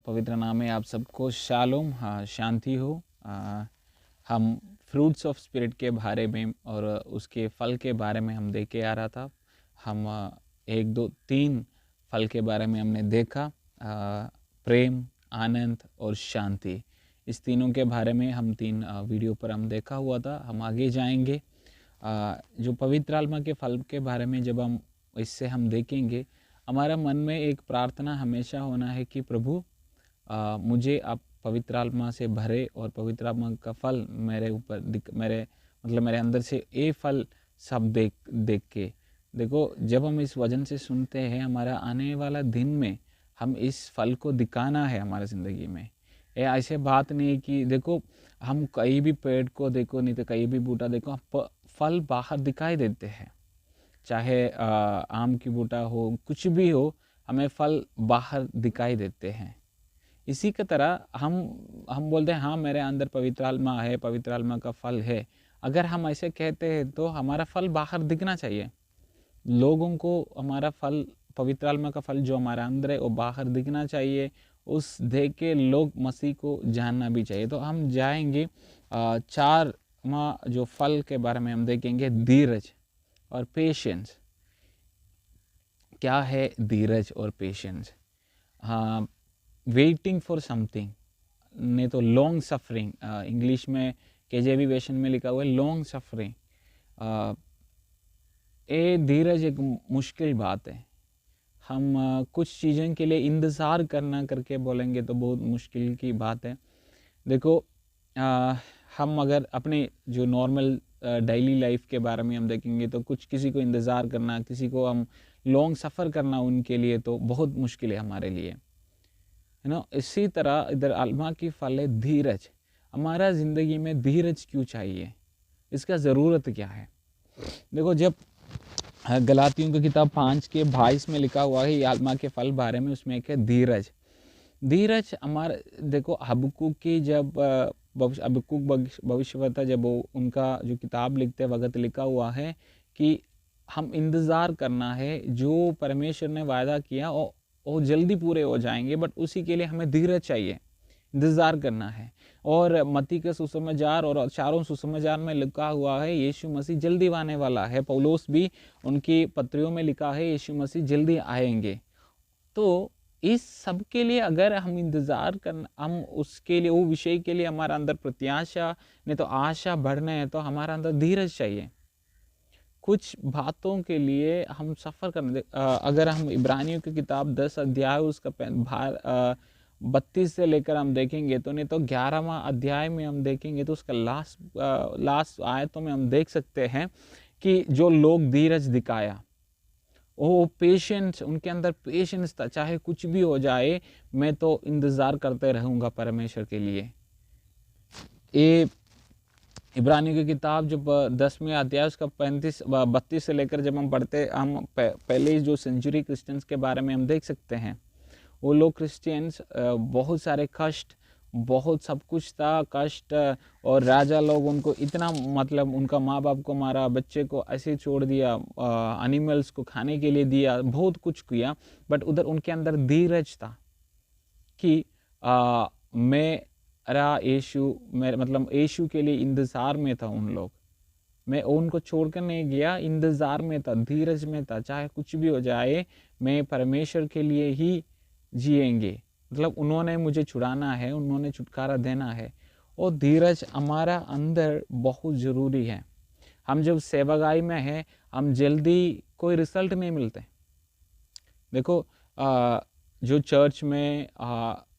पवित्र नाम में आप सबको शालोम, शांति हो। हम फ्रूट्स ऑफ स्पिरिट के बारे में और उसके फल के बारे में हम देख के आ रहा था। हम 1, 2, 3 फल के बारे में हमने देखा, प्रेम, आनंद और शांति। इस तीनों के बारे में हम 3 वीडियो पर हम देखा हुआ था। हम आगे जाएंगे। जो पवित्र आत्मा के फल के बारे में जब हम इससे हम देखेंगे, हमारा मन में एक प्रार्थना हमेशा होना है कि प्रभु मुझे आप पवित्र आत्मा से भरे और पवित्र आत्मा का फल मेरे ऊपर मेरे अंदर से ये फल सब देख के देखो। जब हम इस वजन से सुनते हैं, हमारा आने वाला दिन में हम इस फल को दिखाना है हमारे ज़िंदगी में। ये ऐसे बात नहीं है कि देखो हम कहीं भी पेड़ को देखो, नहीं तो कहीं भी बूटा देखो, फल बाहर दिखाई देते हैं। चाहे आम की बूटा हो, कुछ भी हो, हमें फल बाहर दिखाई देते हैं। इसी की तरह हम बोलते हैं हाँ मेरे अंदर पवित्र आत्मा है, पवित्र आत्मा का फल है। अगर हम ऐसे कहते हैं तो हमारा फल बाहर दिखना चाहिए। लोगों को हमारा फल, पवित्र आत्मा का फल जो हमारा अंदर है वो बाहर दिखना चाहिए। उस देख के लोग मसीह को जानना भी चाहिए। तो हम जाएंगे 4 जो फल के बारे में हम देखेंगे। धीरज और पेशेंस। क्या है धीरज और पेशेंस? वेटिंग फॉर समथिंग, नहीं तो लॉन्ग सफरिंग। इंग्लिश में केजेवी वर्शन में लिखा हुआ है लॉन्ग सफरिंग। ये धीरज एक मुश्किल बात है। हम कुछ चीज़ों के लिए इंतज़ार करना करके बोलेंगे तो बहुत मुश्किल की बात है। देखो हम अगर अपने जो नॉर्मल डेली लाइफ के बारे में हम देखेंगे तो किसी को इंतज़ार करना, किसी को हम लॉन्ग सफ़र करना उनके लिए तो बहुत मुश्किल है हमारे लिए, है ना। इसी तरह इधर आत्मा की फल है धीरज। हमारा ज़िंदगी में धीरज क्यों चाहिए, इसका ज़रूरत क्या है? देखो जब गलातियों की किताब 5:22 में लिखा हुआ है ये आत्मा के फल बारे में, उसमें एक है धीरज। धीरज हमारा देखो हबक्कूक की जब हबक्कूक भविष्यवक्ता जब उनका जो किताब लिखते वक्त लिखा हुआ है कि हम इंतज़ार करना है, जो परमेश्वर ने वायदा किया वो जल्दी पूरे हो जाएंगे, बट उसी के लिए हमें धीरज चाहिए, इंतज़ार करना है। और मत्ती के सुसमाचार और चारों सुसमाचार में लिखा हुआ है यीशु मसीह जल्दी आने वाला है। पौलुस भी उनकी पत्रियों में लिखा है यीशु मसीह जल्दी आएंगे। तो इस सब के लिए अगर हम इंतज़ार करना, हम उसके लिए वो विषय के लिए हमारा अंदर प्रत्याशा नहीं तो आशा बढ़ने है तो हमारा अंदर धीरज चाहिए। कुछ बातों के लिए हम सफ़र करने अगर हम इब्रानियों की किताब 10 अध्याय उसका 32 से लेकर हम देखेंगे तो नहीं तो 11वां अध्याय में हम देखेंगे तो उसका लास्ट आयतों में हम देख सकते हैं कि जो लोग धीरज दिखाया वो पेशेंस, उनके अंदर पेशेंस था। चाहे कुछ भी हो जाए मैं तो इंतज़ार करते रहूँगा परमेश्वर के लिए। ये इब्रानियों की किताब जब 10वें अध्याय उसका 32 से लेकर जब हम पढ़ते, हम पहले जो सेंचुरी क्रिश्चियंस के बारे में हम देख सकते हैं। वो लोग क्रिश्चियंस बहुत सारे कष्ट, बहुत सब कुछ था कष्ट, और राजा लोग उनको इतना मतलब उनका माँ बाप को मारा, बच्चे को ऐसे छोड़ दिया, एनिमल्स को खाने के लिए दिया, बहुत कुछ किया, बट उधर उनके अंदर धीरज था कि मेरा यीशु मतलब यीशु के लिए इंतज़ार में था। उन लोग, मैं उनको छोड़कर नहीं गया, इंतज़ार में था, धीरज में था। चाहे कुछ भी हो जाए मैं परमेश्वर के लिए ही जिएंगे, मतलब उन्होंने मुझे छुड़ाना है, उन्होंने छुटकारा देना है। और धीरज हमारा अंदर बहुत ज़रूरी है। हम जब सेवागाई में हैं, हम जल्दी कोई रिजल्ट नहीं मिलते। देखो जो चर्च में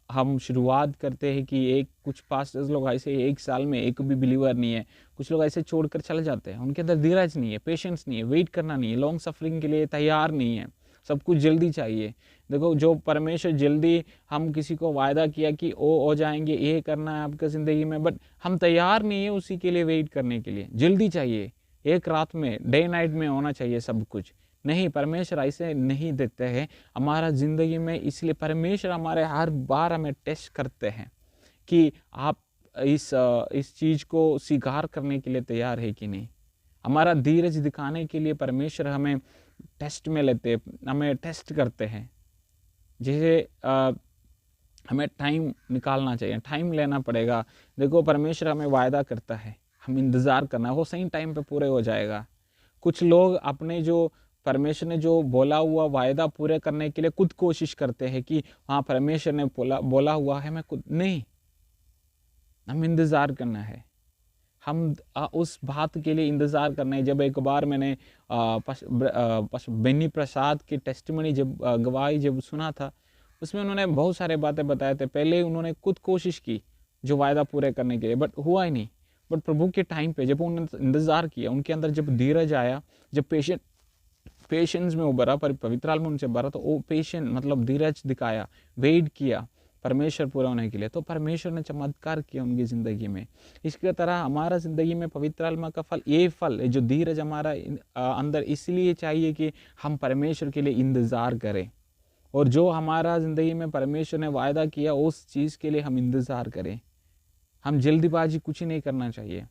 हम शुरुआत करते हैं कि कुछ पास्टर्स लोग ऐसे 1 साल में एक भी बिलीवर नहीं है, कुछ लोग ऐसे छोड़कर चले जाते हैं। उनके अंदर धीरज नहीं है, पेशेंस नहीं है, वेट करना नहीं है, लॉन्ग सफरिंग के लिए तैयार नहीं है, सब कुछ जल्दी चाहिए। देखो जो परमेश्वर जल्दी, हम किसी को वायदा किया कि वो हो जाएंगे, ये करना है आपका ज़िंदगी में, बट हम तैयार नहीं है उसी के लिए वेट करने के लिए। जल्दी चाहिए, एक रात में, डे नाइट में होना चाहिए सब कुछ। नहीं, परमेश्वर ऐसे नहीं देते हैं हमारा ज़िंदगी में। इसलिए परमेश्वर हमारे हर बार हमें टेस्ट करते हैं कि आप इस चीज़ को स्वीकार करने के लिए तैयार है कि नहीं। हमारा धीरज दिखाने के लिए परमेश्वर हमें टेस्ट में लेते, हमें टेस्ट करते हैं। जैसे हमें टाइम निकालना चाहिए, टाइम लेना पड़ेगा। देखो परमेश्वर हमें वायदा करता है, हम इंतज़ार करना, वो सही टाइम पे पूरे हो जाएगा। कुछ लोग अपने जो परमेश्वर ने जो बोला हुआ वायदा पूरे करने के लिए खुद कोशिश करते हैं कि हाँ परमेश्वर ने बोला हुआ है, मैं खुद नहीं, हम इंतज़ार करना है। हम उस बात के लिए इंतज़ार करना है। जब एक बार मैंने बेनी प्रसाद की टेस्टिमनी जब गवाही जब सुना था, उसमें उन्होंने बहुत सारे बातें बताए थे। पहले उन्होंने खुद कोशिश की जो वायदा पूरे करने के लिए, बट हुआ ही नहीं। बट प्रभु के टाइम पे जब उन्होंने इंतज़ार किया, उनके अंदर जब धीरज आया, जब पेशेंस में उभरा, पर पवित्र आत्मा उनसे भरा, तो वो पेशेंस मतलब धीरज दिखाया, वेट किया परमेश्वर पूरा होने के लिए, तो परमेश्वर ने चमत्कार किया उनकी ज़िंदगी में। इसकी तरह हमारा ज़िंदगी में पवित्र आत्मा का फल, ये फल जो धीरज हमारा अंदर इसलिए चाहिए कि हम परमेश्वर के लिए इंतज़ार करें, और जो हमारा ज़िंदगी में परमेश्वर ने वायदा किया उस चीज़ के लिए हम इंतज़ार करें। हम जल्दीबाजी कुछ नहीं करना चाहिए।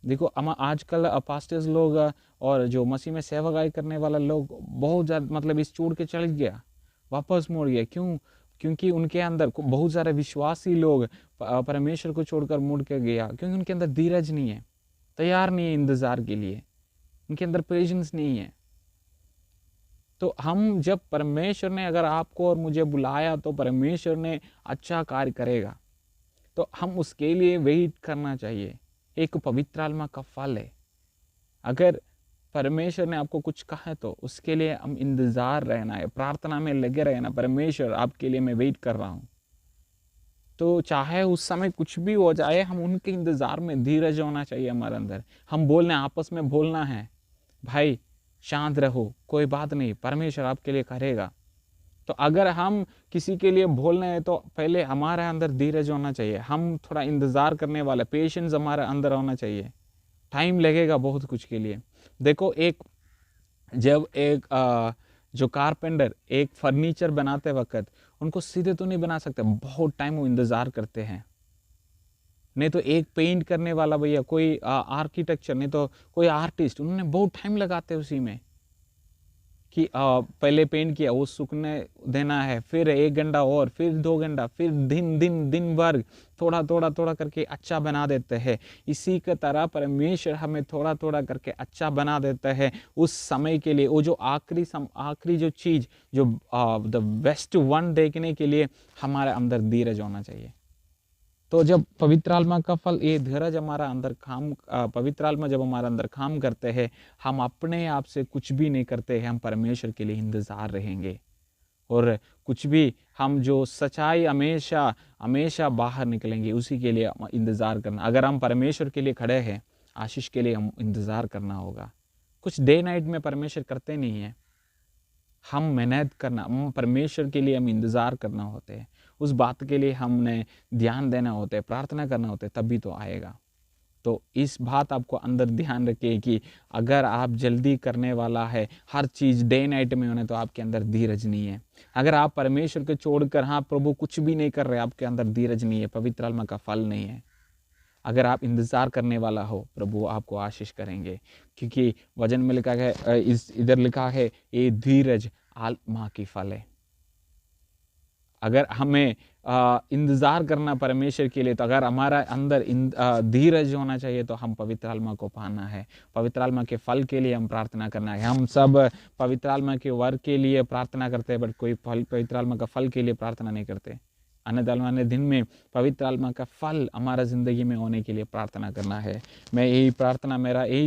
देखो हम आजकल पास्टर्स लोग और जो मसीह में सेवागाई करने वाला लोग बहुत ज़्यादा मतलब इस छोड़ के चल गया, वापस मुड़ गया। क्यों? क्योंकि उनके अंदर बहुत सारे विश्वासी लोग परमेश्वर को छोड़कर मुड़ के गया, क्योंकि उनके अंदर धीरज नहीं है, तैयार नहीं है इंतज़ार के लिए, उनके अंदर पेशेंस नहीं है। तो हम जब परमेश्वर ने अगर आपको और मुझे बुलाया तो परमेश्वर ने अच्छा कार्य करेगा, तो हम उसके लिए वेट करना चाहिए। एक पवित्र आत्मा का फल है। अगर परमेश्वर ने आपको कुछ कहा है तो उसके लिए हम इंतज़ार रहना है, प्रार्थना में लगे रहना। परमेश्वर आपके लिए मैं वेट कर रहा हूँ, तो चाहे उस समय कुछ भी हो जाए, हम उनके इंतज़ार में धीरज होना चाहिए हमारे अंदर। हम बोलने आपस में बोलना है, भाई शांत रहो, कोई बात नहीं, परमेश्वर आपके लिए करेगा। तो अगर हम किसी के लिए बोल रहे हैं तो पहले हमारे अंदर धीरज होना चाहिए, हम थोड़ा इंतज़ार करने वाला, पेशेंस हमारे अंदर होना चाहिए। टाइम लगेगा बहुत कुछ के लिए। देखो जब एक जो कारपेंटर एक फर्नीचर बनाते वक्त उनको सीधे तो नहीं बना सकते, बहुत टाइम वो इंतज़ार करते हैं। नहीं तो एक पेंट करने वाला भैया, कोई आर्किटेक्चर, नहीं तो कोई आर्टिस्ट, उन्होंने बहुत टाइम लगाते हैं उसी में कि पहले पेंट किया, वो सूखने देना है, फिर 1 घंटा और, फिर 2 घंटा, फिर दिन भर थोड़ा करके अच्छा बना देते हैं। इसी की तरह परमेश्वर हमें थोड़ा करके अच्छा बना देता है उस समय के लिए। वो जो आखिरी जो चीज़, जो द बेस्ट वन देखने के लिए हमारे अंदर धीरज होना चाहिए। तो जब पवित्र आत्मा का फल, ये धीरज हमारा अंदर पवित्र आत्मा जब हमारे अंदर काम करते हैं, हम अपने आप से कुछ भी नहीं करते हैं, हम परमेश्वर के लिए इंतज़ार रहेंगे। और कुछ भी हम जो सच्चाई हमेशा बाहर निकलेंगे, उसी के लिए इंतज़ार करना। अगर हम परमेश्वर के लिए खड़े हैं, आशीष के लिए हम इंतज़ार करना होगा। कुछ डे नाइट में परमेश्वर करते नहीं हैं, हम मेहनत करना, परमेश्वर के लिए हम इंतज़ार करना होते हैं, उस बात के लिए हमने ध्यान देना होता है, प्रार्थना करना होता है, तभी तो आएगा। तो इस बात आपको अंदर ध्यान रखिए कि अगर आप जल्दी करने वाला है, हर चीज़ डे नाइट में होने, तो आपके अंदर धीरज नहीं है। अगर आप परमेश्वर को छोड़कर हाँ प्रभु कुछ भी नहीं कर रहे, आपके अंदर धीरज नहीं है, पवित्र आत्मा का फल नहीं है। अगर आप इंतज़ार करने वाला हो, प्रभु आपको आशीष करेंगे, क्योंकि वचन में लिखा है, इधर लिखा है, ये धीरज आत्मा की फल है। अगर हमें इंतज़ार करना परमेश्वर के लिए, तो अगर हमारा अंदर धीरज होना चाहिए, तो हम पवित्र आत्मा को पाना है। पवित्र आत्मा के फल के लिए हम प्रार्थना करना है। हम सब पवित्र आत्मा के वर के लिए प्रार्थना करते हैं, बट कोई पवित्र आत्मा का फल के लिए प्रार्थना नहीं करते। अन्य दिन में पवित्र आत्मा का फल हमारा ज़िंदगी में होने के लिए प्रार्थना करना है। मेरा यही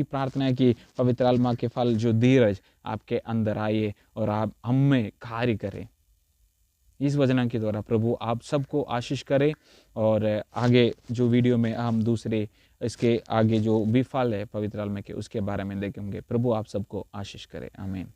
प्रार्थना है कि पवित्र आत्मा के फल जो धीरज आपके अंदर आए और आप हम में कार्य करें। इस वचन के द्वारा प्रभु आप सबको आशीष करे, और आगे जो वीडियो में हम दूसरे इसके आगे जो भी फल है पवित्र आत्मा के, उसके बारे में देखेंगे। प्रभु आप सबको आशीष करे। आमीन।